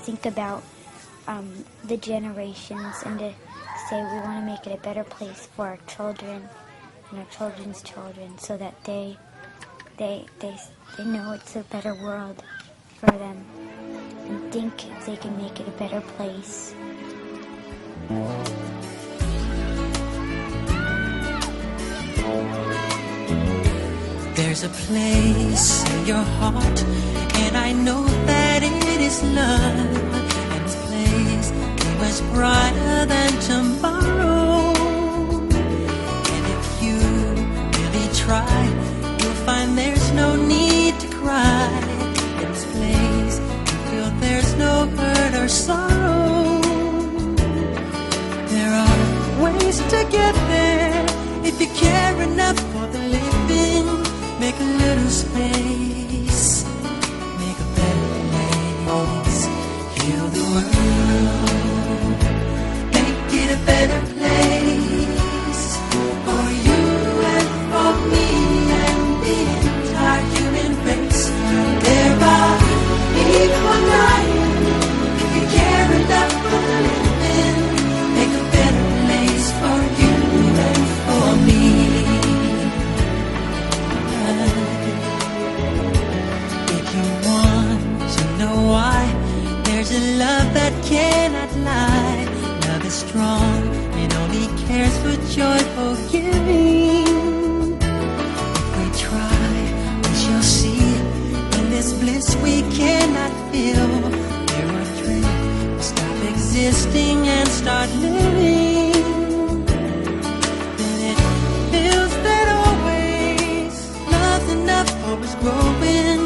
think about the generations and to say we want to make it a better place for our children and our children's children, so that they know it's a better world for them and think they can make it a better place. There's a place in your heart, and I know that it is love, and this place is much brighter than tomorrow. And if you really try, you'll find there's no need to cry. In this place, you feel there's no hurt or sorrow. There are ways to get there if you care enough for the living. Make a little space, make a better place, heal the world, make it a better place for you and for me and the entire human race. There are people dying. If you care enough for the living, make a better place for you and for me. There's a love that cannot lie. Love is strong and only cares for joyful giving. If we try, we shall see. In this bliss we cannot feel. There are dreams, stop existing and start living. Then it feels that always love's enough for us growing.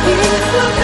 Beautiful.